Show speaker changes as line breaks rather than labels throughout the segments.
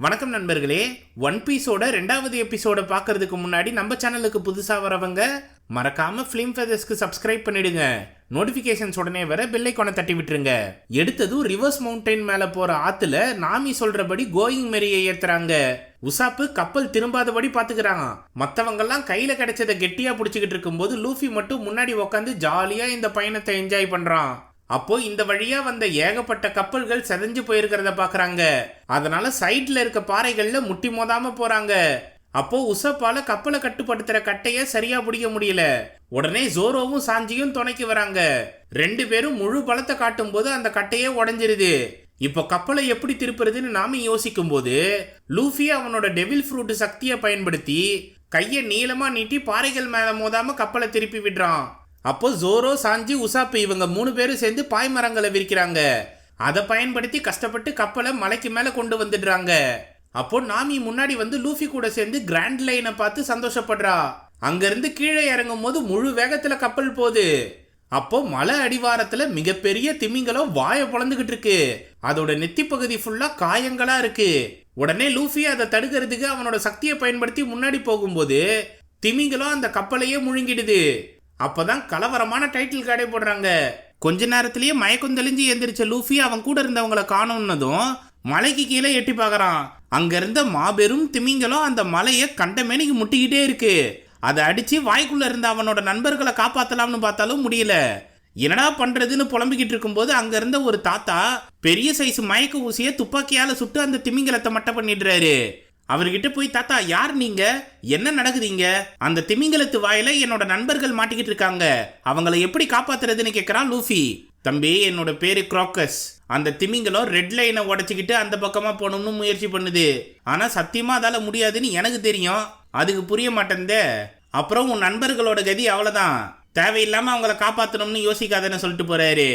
வணக்கம் நண்பர்களே. ஒன் பீஸோட 2வது எபிசோட பார்க்கறதுக்கு முன்னாடி நம்ம சேனலுக்கு புதுசாக வரவங்க மறக்காம ஃபிலிம் ஃபெதர்ஸ்க்கு சப்ஸ்கிரைப் பண்ணிடுங்க. நோட்டிஃபிகேஷன்ஸ் உடனே வர பெல் ஐகானை தட்டி விட்டுருங்க. எடுத்ததும் ரிவர்ஸ் மவுண்டைன் மேலே போகிற ஆற்றுல நாமி சொல்கிறபடி கோயிங் மெரியை ஏற்றுறாங்க. உசாப்பு கப்பல் திரும்பாதபடி பார்த்துக்கிறாங்க. மற்றவங்கெல்லாம் கையில் கிடைச்சதை கெட்டியாக பிடிச்சிக்கிட்டு இருக்கும்போது லூஃபி மட்டும் முன்னாடி உட்காந்து ஜாலியாக இந்த பயணத்தை என்ஜாய் பண்ணுறான். அப்போ இந்த வழியா வந்த ஏகப்பட்ட கப்பல்கள் செதஞ்சு போயிருக்கிறத பாக்குறாங்க. அதனால சைட்ல இருக்க பாறைகள்ல முட்டி மோதாம போறாங்க. அப்போ உசப்பால கப்பலை கட்டுப்படுத்துற கட்டைய சரியா பிடிக்க முடியல. உடனே ஜோரோவும் சாஞ்சியும் துணைக்கு வராங்க. 2 பேரும் முழு பலத்தை காட்டும் போது அந்த கட்டையே உடஞ்சிருது. இப்போ கப்பலை எப்படி திருப்புறதுன்னு நாம யோசிக்கும் போது லூஃபி அவனோட டெவில் ஃப்ரூட் சக்தியை பயன்படுத்தி கையை நீளமா நீட்டி பாறைகள் மேல மோதாம கப்பலை திருப்பி விடுறான். அப்போ ஜோரோ, சாஞ்சி, உசாப்பு இவங்க 3 பேரும் சேர்ந்து பாய்மரங்களை விரிக்கிறாங்க. அதை பயன்படுத்தி கஷ்டப்பட்டு கப்பலை மலைக்கு மேல கொண்டு வந்துடுறாங்க. அப்போ நாமி முன்னாடி வந்து லூஃபி கூட சேர்ந்து கிராண்ட் லைனை பார்த்து சந்தோஷப்படுறா. அங்கிருந்து கீழே இறங்கும் போது முழு வேகத்துல கப்பல் போகுது. அப்போ மலை அடிவாரத்துல மிகப்பெரிய திமிங்கலம் வாயை பொழந்துகிட்டு இருக்கு. அதோட நெத்தி பகுதி ஃபுல்லா காயங்களா இருக்கு. உடனே லூஃபி அதை தடுக்கிறதுக்கு அவனோட சக்தியை பயன்படுத்தி முன்னாடி போகும்போது திமிங்கலம் அந்த கப்பலையே முழுங்கிடுது. அப்பதான் கலவரமான டைட்டில் கார்டே போடுறாங்க. கொஞ்ச நேரத்திலேயே மயக்கம் தெளிஞ்சு எந்திரிச்ச லூஃபி அவன் கூட இருந்தவங்களை காணும்னதும் மலைக்கு கீழே எட்டி பார்க்கறான். அங்க இருந்த மாபெரும் திமிங்கலம் அந்த மலையை கண்டமேனிக்கு முட்டிக்கிட்டே இருக்கு. அதை அடிச்சு வாய்க்குள்ள இருந்த அவனோட நண்பர்களை காப்பாத்தலாம்னு பார்த்தாலும் முடியல. என்னடா பண்றதுன்னு புலம்பிக்கிட்டு இருக்கும்போது அங்க இருந்த ஒரு தாத்தா பெரிய சைஸ் மயக்க ஊசியை துப்பாக்கியால சுட்டு அந்த திமிங்கலத்தை மட்டை பண்ணிடுறாரு. அவர்கிட்ட போய், தாத்தா யார் நீங்க, என்ன நடக்குதுங்க? அந்த திமிங்கலத்து வாயில என்னோட நண்பர்கள் மாட்டிக்கிட்டு இருக்காங்க, அவங்களை எப்படி காப்பாத்துறதுன்னு கேட்கறான் லூஃபி. தம்பி, என்னோட பேரு கிராக்கஸ். அந்த திமிங்கலம் ரெட் லைனை உடச்சிக்கிட்டு அந்த பக்கமா போகணும்னு முயற்சி பண்ணுது. ஆனா சத்தியமா அதால முடியாதுன்னு எனக்கு தெரியும். அதுக்கு புரிய மாட்டேன்தே. அப்புறம் உன் நண்பர்களோட கதி அவ்வளவுதான். தேவையில்லாம அவங்கள காப்பாத்தணும்னு யோசிக்காதன்னு சொல்லிட்டு போறாரு.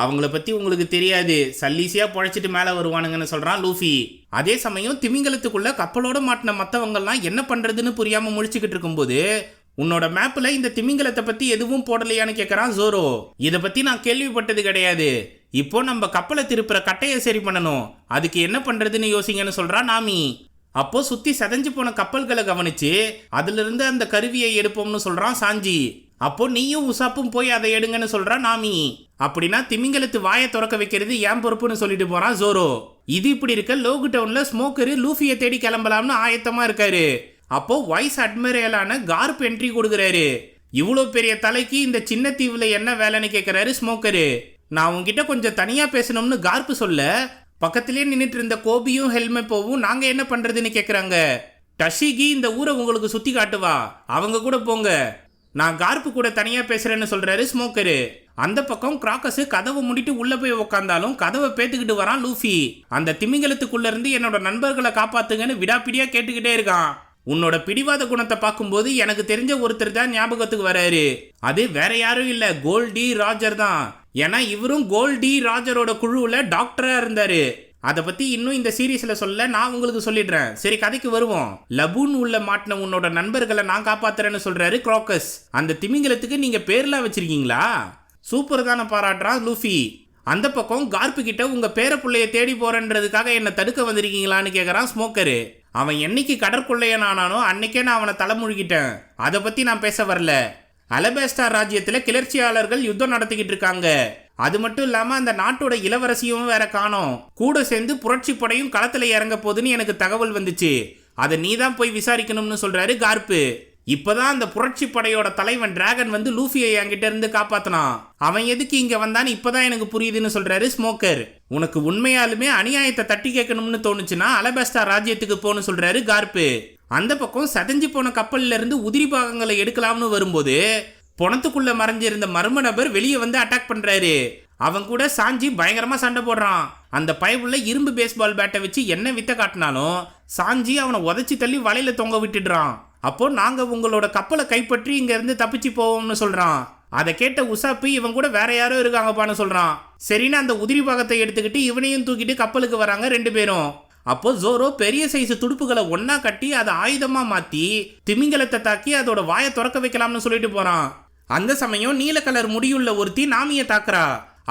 அவங்கள பத்தி உங்களுக்கு தெரியாது, சல்லீசியா பொழைச்சிட்டு மேல வருவானுங்கன்னு சொல்றான் லூஃபி. அதே சமயம் திமிங்கலத்துக்குள்ள கப்பலோட மாட்டின மற்றவங்கெல்லாம் என்ன பண்றதுன்னு புரியாம முழிச்சுக்கிட்டு இருக்கும்போது உன்னோட மேப்ல இந்த திமிங்கலத்தை பத்தி எதுவும் போடலையான்னு கேட்கறான் ஜோரோ. இதை பத்தி நான் கேள்விப்பட்டது கிடையாது. இப்போ நம்ம கப்பலை திருப்புற கட்டையை சரி பண்ணணும், அதுக்கு என்ன பண்றதுன்னு யோசிங்கன்னு சொல்றான் நாமி. அப்போ சுத்தி செதஞ்சு போன கப்பல்களை கவனிச்சு அதுல இருந்து அந்த கருவியை எடுப்போம்னு சொல்றான் சாஞ்சி. அப்போ நீயும் உசாப்பும் போய் அதை எடுங்கன்னு சொல்றான் நாமி. அப்படின்னா திமிங்கலத்து வாயை திறக்க வைக்கிறது ஏன் பொறுப்புன்னு சொல்லிட்டு போறான் ஜோரோ. இது இப்படி இருக்க லோகு டவுன்ல ஸ்மோக்கரு லூஃபியை தேடி கிளம்பலாம்னு ஆயத்தமா இருக்காரு. அப்போ வைஸ் அட்மிரலான கார்ப் என்ட்ரி கொடுக்குறாரு. இவ்வளோ பெரிய தலைக்கு இந்த சின்ன தீவுல என்ன வேலைன்னு கேட்கிறாரு ஸ்மோக்கரு. நான் உங்ககிட்ட கொஞ்சம் தனியா பேசணும்னு கார்ப்பு சொல்ல பக்கத்திலேயே நின்றுட்டு இருந்த கோபியும் ஹெல்மெப்போவும் நாங்க என்ன பண்றதுன்னு கேட்குறாங்க. டஷிகி இந்த ஊரை உங்களுக்கு சுத்தி காட்டுவா, அவங்க கூட போங்க, நான் கார்ப்பு கூட தனியா பேசுறேன்னு சொல்றாரு ஸ்மோக்கரு. அந்த பக்கம் கிராக்கஸ் கதவை முடிட்டு உள்ள போய் உக்காந்தாலும் கதவை பேத்துக்கிட்டு வரான் லூஃபி. அந்த திமிங்கலத்துக்குள்ள இருந்து என்னோட நண்பர்களை காப்பாத்துங்கன்னு விடாப்பிடியா கேட்டுக்கிட்டே இருக்கான். உன்னோட பிடிவாத குணத்தை பார்க்கும்போது எனக்கு தெரிஞ்ச ஒருத்தர் தான் ஞாபகத்துக்கு வராரு. அது வேற யாரும் இல்ல, கோல்டி ராஜர் தான். ஏன்னா இவரும் கோல்டி ராஜரோட குழுவுல டாக்டரா இருந்தாரு. அதை பத்தி இன்னும் இந்த சீரீஸ்ல சொல்ல, நான் உங்களுக்கு சொல்லிடுறேன். சரி, கதைக்கு வருவோம். லபூன் உள்ள மாட்டின உன்னோட நண்பர்களை நான் காப்பாத்துறேன்னு சொல்றாரு கிராக்கஸ். அந்த திமிங்கலத்துக்கு நீங்க பேர்லாம் வச்சிருக்கீங்களா? சூப்பர் தானே பாராட்டுறான் லூஃபி. அந்த பக்கம் கார்ப்பு கிட்ட உங்க பேர பிள்ளைய தேடி போறேன்றதுக்காக என்ன தடுக்க வந்திருக்கீங்களான்னு கேட்கறான் ஸ்மோக்கரு. அவன் என்னைக்கு கடற்கொள்ளையன் ஆனானோ அன்னைக்கே நான் அவனை தலைமுழுகிட்டேன். அதை பத்தி நான் பேச வரல. அலபேஸ்டா ராஜ்யத்துல கிளர்ச்சியாளர்கள் யுத்தம் நடத்திக்கிட்டு இருக்காங்க. அது மட்டும் இல்லாம அந்த நாட்டோட இளவரசியும் வேற காணோம். கூட சேர்ந்து புரட்சி படையும் களத்துல இறங்க போகுதுன்னு எனக்கு தகவல் வந்துச்சு. அதை நீ தான் போய் விசாரிக்கணும்னு சொல்றாரு கார்ப்பு. இப்பதான் அந்த புரட்சி படையோட தலைவன் டிராகன் வந்து லூஃபியை என்கிட்ட இருந்து காப்பாத்தினான். அவன் எதுக்கு இங்க வந்தான்னு இப்பதான் எனக்கு புரியுதுன்னு சொல்றாரு ஸ்மோக்கர். உனக்கு உண்மையாலுமே அநியாயத்தை தட்டி கேட்கணும்னு தோணுச்சுன்னா அலபேஸ்டா ராஜ்யத்துக்கு போன்னு சொல்றாரு கார்ப்பு. அந்த பக்கம் சதஞ்சு போன கப்பல்ல இருந்து உதிரி பாகங்களை எடுக்கலாம்னு வரும்போது பொணத்துக்குள்ள மறைஞ்சிருந்த மர்ம நபர் வெளியே வந்து அட்டாக் பண்றாரு. அவன் கூட சாஞ்சி பயங்கரமா சண்டை போடுறான். அந்த பயவுள்ள இரும்பு பேஸ்பால் பேட்டை வச்சு என்ன வித்த காட்டினாலும் சாஞ்சி அவனை உதைச்சி தள்ளி வலையில தொங்க விட்டுடுறான். அப்போ நாங்க உங்களோட கப்பலை கைப்பற்றி இங்க இருந்து தப்பிச்சு போவோம்னு சொல்றான். அதை கேட்ட உசாப்பு இவன் கூட வேற யாரோ இருக்காங்கப்பான்னு சொல்றான். சரின்னு அந்த உதிரி பாகத்தை எடுத்துக்கிட்டு இவனையும் தூக்கிட்டு கப்பலுக்கு வராங்க 2 பேரும். அப்போ ஜோரோ பெரிய சைஸ் துடுப்புகளை ஒன்னா கட்டி அதை ஆயுதமா மாத்தி திமிங்கலத்தை தாக்கி அதோட வாயை திறக்க வைக்கலாம்னு சொல்லிட்டு போறான். அந்த சமயம் நீல கலர் முடியுள்ள ஒருத்தி நாமியை தாக்குறா.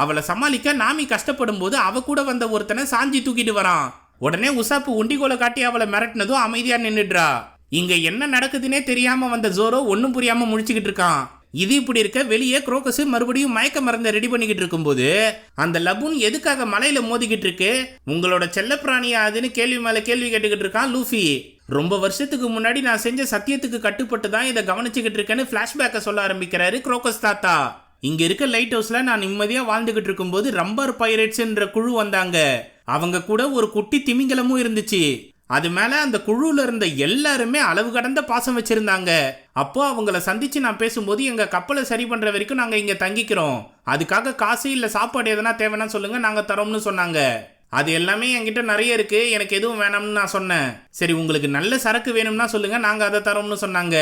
அவளை சமாளிக்க நாமி கஷ்டப்படும் போது அவ கூட வந்த ஒருத்தனை சாஞ்சி தூக்கிட்டு வரான். உடனே உசாப்பு உண்டிகோலை காட்டி அவளை மிரட்டினதும் அமைதியா நின்னுடுறா. இங்க என்ன நடக்குதுன்னே தெரியாம வந்த ஜோரோ ஒன்னும் புரியாம முழிச்சுக்கிட்டு இருக்கான். இது இப்படி இருக்க வெளியே குரோக்கஸ் மறுபடியும் மயக்க மருந்த ரெடி பண்ணிக்கிட்டு இருக்கும்போது அந்த லபூன் எதுக்காக மலையில மோதிக்கிட்டு இருக்கு, உங்களோட செல்ல பிராணியா அதுன்னு கேள்வி மேல கேள்வி கேட்டுக்கிட்டு இருக்கான் லூஃபி. ரொம்ப வருஷத்துக்கு முன்னாடி நான் செஞ்ச சத்தியத்துக்கு கட்டுப்பட்டு தான் இதை கவனிச்சுக்கிட்டு இருக்கேன்னு பிளாஷ்பேக்கை சொல்ல ஆரம்பிக்கிறாரு குரோக்கஸ் தாத்தா. இங்க இருக்க லைட் ஹவுஸ்ல நான் நிம்மதியா வாழ்ந்துகிட்டு இருக்கும்போது ரம்பர் பைரேட்ஸ்ன்ற குழு வந்தாங்க. அவங்க கூட ஒரு குட்டி திமிங்கலமும் இருந்துச்சு. அது மேல அந்த குழுல இருந்த எல்லாருமே அளவு கடந்த பாசம் வச்சிருந்தாங்க. அப்போ அவங்கள சந்திச்சு நான் பேசும்போது எங்க கப்பலை சரி பண்ற வரைக்கும் நாங்க இங்க தங்கிக்கிறோம், அதுக்காக காசு இல்ல சாப்பாடு எதனா தேவைன்னா சொல்லுங்க நாங்க தரோம்னு சொன்னாங்க. அது எல்லாமே என்கிட்ட நிறைய இருக்கு, எனக்கு எதுவும் வேணாம்னு நான் சொன்னேன். சரி உங்களுக்கு நல்ல சரக்கு வேணும்னா சொல்லுங்க நாங்க அதை தரோம்னு சொன்னாங்க.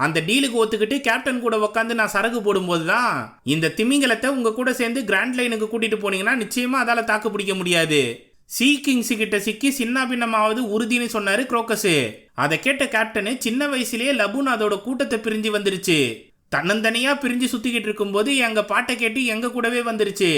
அந்த டீலுக்கு ஒத்துக்கிட்டு கேப்டன் கூட உட்காந்து நான் சரக்கு போடும்போது தான் இந்த திமிங்கலத்தை உங்க கூட சேர்ந்து கிராண்ட் லைனுக்கு கூட்டிட்டு போனீங்கன்னா நிச்சயமா அதால தாக்கு பிடிக்க முடியாது, சீ கிங்ஸ் கிட்ட சிக்கி சின்ன பின்னமாவது உறுதினு சொன்னாரு குரோக்கஸ். அதை கேட்ட கேப்டனு சின்ன வயசுலயே லபூன் அதோட கூட்டத்தை பிரிஞ்சு வந்துருச்சு. தன்னந்தனியா பிரிஞ்சு சுத்திக்கிட்டு இருக்கும்போது எங்க பாட்டை கேட்டு எங்க கூடவே வந்துருச்சு.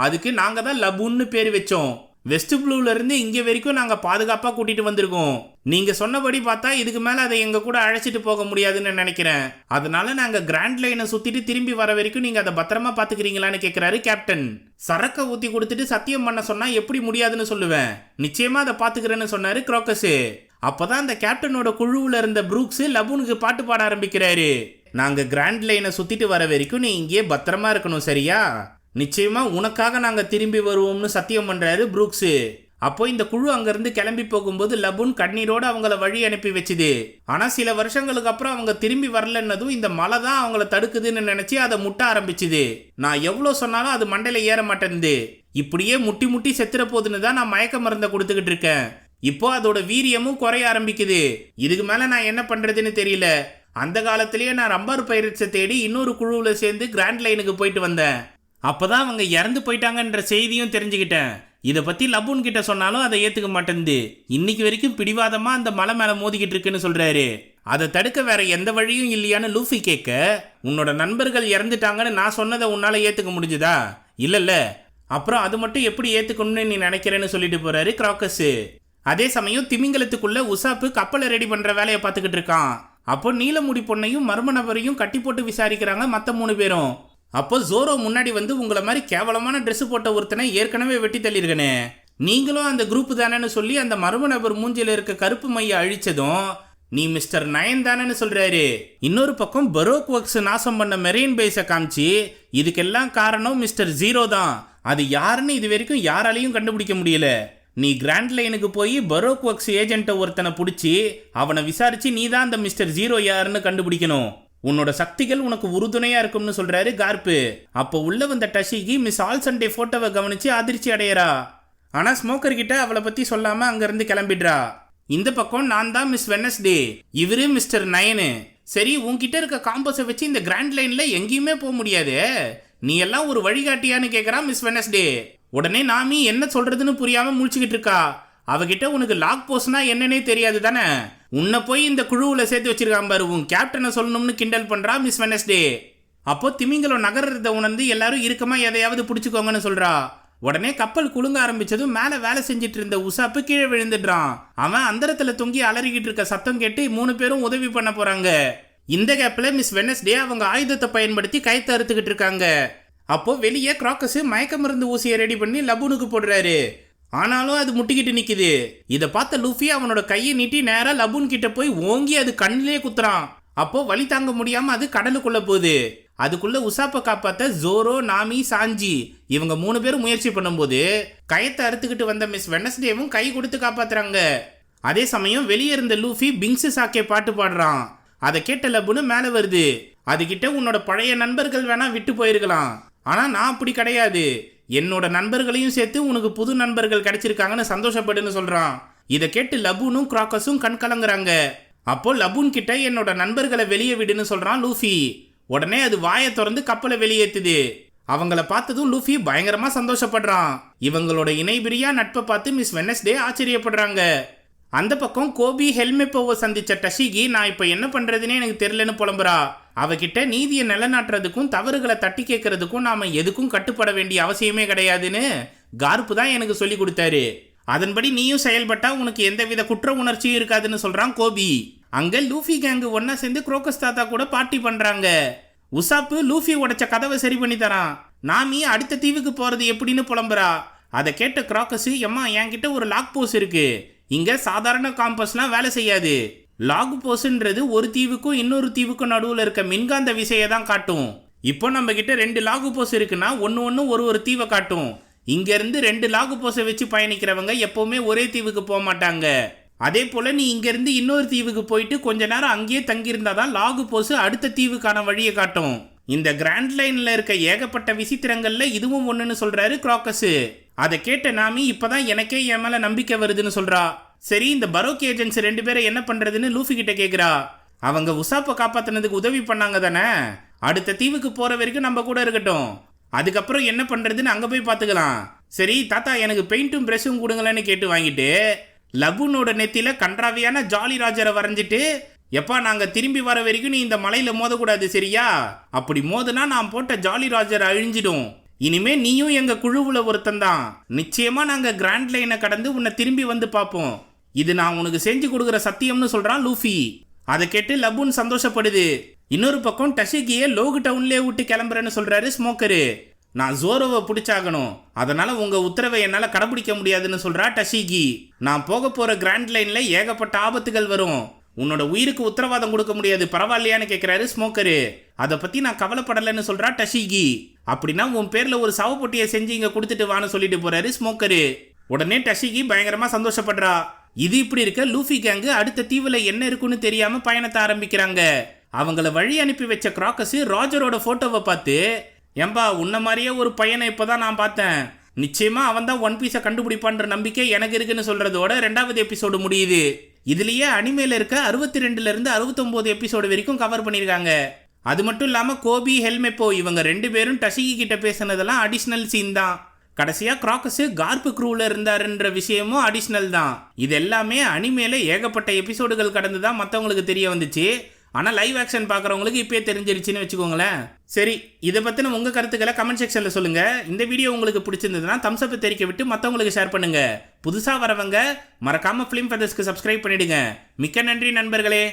அதுக்கு நாங்க தான் லபூன்னு பேர் வச்சோம். வெஸ்ட் ப்ளூல இருந்து இங்க வரைக்கும் நாங்க பாதுகாப்பா கூட்டிட்டு வந்திருக்கோம். நீங்க சொன்னபடி பார்த்தா இதுக்கு மேல அதை எங்க கூட அழைச்சிட்டு போக முடியாதுன்னு நினைக்கிறேன். அதனால நாங்க கிராண்ட் லைனை சுத்திட்டு திரும்பி வர வரைக்கும் நீங்க அதை பத்திரமா பாத்துக்கிறீங்களான்னு கேக்குறாரு கேப்டன். சரக்க ஊத்தி கொடுத்துட்டு சத்தியம் பண்ண சொன்னா எப்படி முடியாதுன்னு சொல்லுவேன், நிச்சயமா அதை பாத்துக்கிறேன்னு சொன்னாரு குரோக்கஸ். அப்பதான் அந்த கேப்டனோட குழுவுல இருந்த ப்ரூக்ஸ் லபூனுக்கு பாட்டு பாட ஆரம்பிக்கிறாரு. நாங்க கிராண்ட் லைனை சுத்திட்டு வர வரைக்கும் நீ இங்கே பத்திரமா இருக்கணும் சரியா, நிச்சயமா உனக்காக நாங்க திரும்பி வருவோம்னு சத்தியம் பண்றாரு ப்ரூக்ஸ். அப்போ இந்த குழு அங்கிருந்து கிளம்பி போகும்போது லபூன் கண்ணீரோட அவங்கள வழி அனுப்பி வச்சுது. ஆனா சில வருஷங்களுக்கு அப்புறம் அவங்க திரும்பி வரலன்னதும் இந்த மலை தான் அவங்கள தடுக்குதுன்னு நினைச்சு அதை முட்ட ஆரம்பிச்சுது. நான் எவ்வளவு சொன்னாலும் அது மண்டையில ஏற மாட்டேங்குது. இப்படியே முட்டி முட்டி செத்துற போதுன்னு தான் நான் மயக்க மருந்தை கொடுத்துக்கிட்டு இருக்கேன். இப்போ அதோட வீரியமும் குறைய ஆரம்பிக்குது. இதுக்கு மேல நான் என்ன பண்றதுன்னு தெரியல. அந்த காலத்திலேயே நான் ரம்பர் பைரட்ஸை தேடி இன்னொரு குழுவுல சேர்ந்து கிராண்ட் லைனுக்கு போயிட்டு வந்தேன். அப்பதான் அவங்க இறந்து போயிட்டாங்கன்ற செய்தியும் தெரிஞ்சுக்கிட்டேன். இதை பத்தி லபூன் கிட்ட சொன்னாலும் அதை ஏத்துக்க மாட்டேங்குது. இன்னைக்கு வரைக்கும் பிடிவாதமா அந்த மலை மேல மோதிக்கிட்டு இருக்குன்னு சொல்றாரு. அதை தடுக்க வேற எந்த வழியும் இல்லையான்னு லூஃபி கேட்க, உன்னோட நண்பர்கள் இறந்துட்டாங்கன்னு நான் சொன்னதை உன்னால ஏத்துக்க முடிஞ்சுதா? இல்லல்ல, அப்புறம் அது மட்டும் எப்படி ஏத்துக்கணும்னு நீ நினைக்கிறேன்னு சொல்லிட்டு போறாரு குரோக்கஸ். அதே சமயம் திமிங்கலத்துக்குள்ள உசாப்பு கப்பலை ரெடி பண்ற வேலையை பார்த்துக்கிட்டு இருக்கான். அப்போ நீலமுடி பொண்ணையும் மர்ம நபரையும் கட்டி போட்டு விசாரிக்கிறாங்க மற்ற 3 பேரும். அப்போ ஜோரோ முன்னாடி வந்து உங்களை மாதிரி கேவலமான ட்ரெஸ் போட்ட ஒருத்தனை ஏற்கனவே வெட்டி தள்ளியிருக்கனே, நீங்களும் அந்த குரூப் தானேன்னு சொல்லி அந்த மர்ம நபர் மூஞ்சில இருக்க கருப்பு மைய அழிச்சதும் நீ மிஸ்டர் நயன் தானேன்னு சொல்றாரு. இன்னொரு பக்கம் பரோக் ஒர்க்ஸ் நாசம் பண்ண மெரெயின் பேஸை காமிச்சு இதுக்கெல்லாம் காரணம் மிஸ்டர் ஜீரோ தான், அது யாருன்னு இது வரைக்கும் யாராலையும் கண்டுபிடிக்க முடியல. நீ கிராண்ட் லைனுக்கு போய் பரோக் ஒர்க்ஸ் ஏஜென்ட்டை ஒருத்தனை பிடிச்சி அவனை விசாரிச்சு நீ தான் அந்த மிஸ்டர் ஜீரோ யாருன்னு கண்டுபிடிக்கணும். உன்னோட சக்திகள் உனக்கு உறுதுணையா இருக்கும்னு சொல்றாரு கார்ப்பு. அப்போ உள்ள வந்த டஷிகி மிஸ் ஆல் சண்டே போட்டோவை கவனிச்சு அதிர்ச்சி அடையறா. ஆனா ஸ்மோக்கர் கிட்ட அவளை பத்தி சொல்லாம அங்கிருந்து கிளம்பிடுறா. இந்த பக்கம் நான் தான் மிஸ் வெனஸ்டே, இவரு மிஸ்டர் நயனு. சரி உன்கிட்ட இருக்க காம்பஸை வச்சு இந்த கிராண்ட் லைன்ல எங்கேயுமே போக முடியாது, நீ எல்லாம் ஒரு வழிகாட்டியான்னு கேக்குறா மிஸ் வெனஸ்டே. உடனே நாமி என்ன சொல்றதுன்னு புரியாம முழிச்சுக்கிட்டு இருக்கா. அவகிட்ட உனக்கு லாக் போஸ்ட்னா என்னன்னே தெரியாது தானே, உன்னை போய் இந்த குழுவுல சேர்த்து வச்சிருக்கான் பாரு, உன் கேப்டனை சொல்லணும்னு கிண்டல் பண்றா மிஸ் வெனஸ்டே. அப்போ திமிங்கலம் நகர்றத உணர்ந்து எல்லாரும் இறுக்கமா எதையாவது பிடிச்சுக்கோங்கன்னு சொல்றா. உடனே கப்பல் குலுங்க ஆரம்பிச்சதும் மேல வேலை செஞ்சிட்டு இருந்த உசாப்பு கீழே விழுந்துடுறான். அவன் அந்தரத்துல தொங்கி அலறிக்கிட்டு இருக்க சத்தம் கேட்டு 3 பேரும் உதவி பண்ண போறாங்க. இந்த கேப்ல மிஸ் வெனஸ்டே அவங்க ஆயுதத்தை பயன்படுத்தி கயத்தை அறுத்துக்கிட்டு இருக்காங்க. அப்போ வெளியே குரோக்கஸ் மயக்க மருந்து ஊசியை ரெடி பண்ணி லபூனுக்கு போடுறாரு. ஆனாலும் அது முட்டிக்கிட்டு நிக்குது. இதை பார்த்த லூஃபி அவனோட கையை நீட்டி நேரா லபூன் கிட்ட போய் ஓங்கி அது கண்ணிலே குத்துறான். அப்போ வலி தாங்க முடியாம அது கடலுக்குள்ள போகுது. அதுக்குள்ள உசாப்பை காப்பாத்த ஜோரோ, நாமி, சாஞ்சி இவங்க 3 பேரும் முயற்சி பண்ணும்போது கயத்தை அறுத்துக்கிட்டு வந்த மிஸ் வெனஸ்டேவும் கை கொடுத்து காப்பாத்துறாங்க. அதே சமயம் வெளியே இருந்த லூஃபி பிங்ஸ் சாக்கே பாட்டு பாடுறான். அதை கேட்ட லபுன்னு மேலே வருது. அதுகிட்ட உன்னோட பழைய நண்பர்கள் வேணா விட்டு போயிருக்கலாம், ஆனா நான் அப்படி கிடையாது, என்னோட நண்பர்களையும் சேர்த்து உனக்கு புது நண்பர்கள் கிடைச்சிருக்காங்கன்னு சந்தோஷப்படுன்னு சொல்றான். இதை கேட்டு லபூனும் குரோக்கஸும் கண் கலங்குறாங்க. அப்போ லபூன் கிட்ட என்னோட நண்பர்களை வெளியே விடுன்னு சொல்றான் லூஃபி. உடனே அது வாயை திறந்து கப்பலை வெளியேத்துது. அவங்கள பார்த்ததும் லூஃபி பயங்கரமா சந்தோஷப்படுறான். இவங்களோட இணைபிரியா நட்பை பார்த்து மிஸ் வெனஸ்டே ஆச்சரியப்படுறாங்க. அந்த பக்கம் கோபி ஹெல்மெப்போவை சந்திச்ச டஷிகி நான் இப்ப என்ன பண்றதுன்னே எனக்கு தெரியலன்னு புலம்புறா. அவகிட்ட நீதியை நிலைநாட்டுறதுக்கும் தவறுகளை தட்டி கேட்கறதுக்கும் நாம எதுக்கும் கட்டுப்பட வேண்டிய அவசியமே கிடையாதுன்னு கார்ப்பு தான் எனக்கு சொல்லி கொடுத்தாரு. அதன்படி நீயும் செயல்பட்டா உனக்கு எந்தவித குற்ற உணர்ச்சியும் இருக்காதுன்னு சொல்றான் கோபி. அங்க லூஃபி கேங்கு ஒன்னா சேர்ந்து குரோக்கஸ் தாத்தா கூட பார்ட்டி பண்றாங்க. உசாப்பு லூஃபி உடைச்ச கதவை சரி பண்ணி தரான். நாமி அடுத்த தீவுக்கு போறது எப்படின்னு புலம்புறா. அதை கேட்ட குரோக்கஸ், எம்மா என்கிட்ட ஒரு லாக் போஸ் இருக்கு, இங்க சாதாரண காம்பஸ்லாம் வேலை செய்யாது. லாக் போஸ்ன்றது ஒரு தீவுக்கும் இன்னொரு தீவுக்கும் நடுவில் இருக்க மின்காந்த விசையை தான் காட்டும். இப்போ நம்ம கிட்ட 2 லாகு போஸ் இருக்குன்னா ஒன்று ஒரு தீவை காட்டும். இங்க இருந்து 2 லாகு போஸை வச்சு பயணிக்கிறவங்க எப்பவுமே ஒரே தீவுக்கு போக மாட்டாங்க. அதே போல நீ இங்க இருந்து இன்னொரு தீவுக்கு போயிட்டு கொஞ்ச நேரம் அங்கேயே தங்கியிருந்தாதான் லாகு போஸ் அடுத்த தீவுக்கான வழியை காட்டும். இந்த கிராண்ட் லைன்ல இருக்க ஏகப்பட்ட விசித்திரங்கள்ல இதுவும் ஒண்ணுன்னு சொல்றாரு குரோக்கஸ். அதை கேட்ட நாமி இப்பதான் எனக்கே என் மேல நம்பிக்கை வருதுன்னு சொல்றா. சரி, இந்த பரோக் ஏஜென்ட்ஸ் 2 பேரை என்ன பண்றதுன்னு லூஃபி கிட்ட கேக்குறா. அவங்க உசாப்பை காப்பாத்தினதுக்கு உதவி பண்ணாங்க தானே, அடுத்த தீவுக்கு போற வரைக்கும் நம்ம கூட இருக்கட்டும், அதுக்கப்புறம் என்ன பண்றதுன்னு அங்க போய் பாத்துக்கலாம். சரி தாத்தா, எனக்கு பெயிண்ட்டும் பிரஷும் கொடுங்களேன்னு கேட்டு வாங்கிட்டு லபுனோட நெத்தியில கன்றாவியான ஜாலி ராஜரை வரைஞ்சிட்டு, எப்பா நாங்க திரும்பி வர வரைக்கும் நீ இந்த மலையில மோதக்கூடாது சரியா, அப்படி மோதுனா நான் போட்ட ஜாலி ராஜர் அழிஞ்சிடும், இனிமே நீயும் எங்க குழுவுல ஒருத்தன் தான், நிச்சயமா நாங்க கிராண்ட் லைனை கடந்து உன்னை திரும்பி வந்து பார்ப்போம், இது நான் உனக்கு செஞ்சு கொடுக்குற சத்தியம்னு சொல்றான் லூஃபி. அதை கேட்டு லபுன் சந்தோஷப்படுது. இன்னொரு பக்கம் டஷிகியை லோகு டவுன்லேயே விட்டு கிளம்புறேன்னு சொல்றாரு ஸ்மோக்கரு. நான் ஜோரோவை பிடிச்சாகணும், அதனால உங்க உத்தரவை என்னால கடைபிடிக்க முடியாதுன்னு சொல்றா டஷிகி. நான் போக போற கிராண்ட் லைன்ல ஏகப்பட்ட ஆபத்துகள் வரும், உன்னோட உயிருக்கு உத்தரவாதம் கொடுக்க முடியாது, பரவாயில்லையான்னு கேட்கிறாரு ஸ்மோக்கரு. அதை பத்தி நான் கவலைப்படலைன்னு சொல்றா டஷிகி. அப்படின்னா உன் பேர்ல ஒரு சவப்பொட்டியை செஞ்சு இங்க கொடுத்துட்டு வான்னு சொல்லிட்டு போறாரு ஸ்மோக்கரு. உடனே டஷிகி பயங்கரமா சந்தோஷப்படுறா. இது இப்படி இருக்க லூஃபி கேங்கு அடுத்த தீவுல என்ன இருக்குன்னு தெரியாம பயணத்தை ஆரம்பிக்கிறாங்க. அவங்கள வழி அனுப்பி வச்ச குரோக்கஸ் ராஜரோட போட்டோவை பார்த்து, ஏம்பா உன்ன மாதிரியே ஒரு பையனை இப்பதான் நான் பார்த்தேன், நிச்சயமா அவன் தான் ஒன் பீஸை கண்டுபிடிப்பான்ற நம்பிக்கை எனக்கு இருக்குன்னு சொல்றதோட 2வது எபிசோடு முடியுது. இதுலயே அனிமேல இருக்க 62ல இருந்து 69 எபிசோடு வரைக்கும் கவர் பண்ணிருக்காங்க. அது மட்டும் இல்லாம கோபி, ஹெல்மெப்போ இவங்க 2 பேரும் டஷிகி கிட்ட பேசினதெல்லாம் அடிஷ்னல் சீன் தான். கடைசியா குரோக்கஸ் கார்ப் க்ரூல இருந்தாருன்ற விஷயமும் அடிஷ்னல் தான். இது எல்லாமே அனிமேல ஏகப்பட்ட எபிசோடுகள் கடந்து தான் மற்றவங்களுக்கு தெரிய வந்துச்சு. ஆனா லைவ் ஆக்ஷன் பார்க்குறவங்களுக்கு இப்பயே தெரிஞ்சிருச்சுன்னு வச்சுக்கோங்களேன். சரி, இதை பத்தின உங்க கருத்துக்களை கமெண்ட் செக்ஷன்ல சொல்லுங்க. இந்த வீடியோ உங்களுக்கு பிடிச்சிருந்ததுன்னா தம்ஸ் அப் தெரிவிக்க விட்டு மற்றவங்களுக்கு ஷேர் பண்ணுங்க. புதுசா வரவங்க மறக்காம ஃபிலிம் ஃபெதர்ஸ்க்கு சப்ஸ்கிரைப் பண்ணிடுங்க. மிக்க நன்றி நண்பர்களே.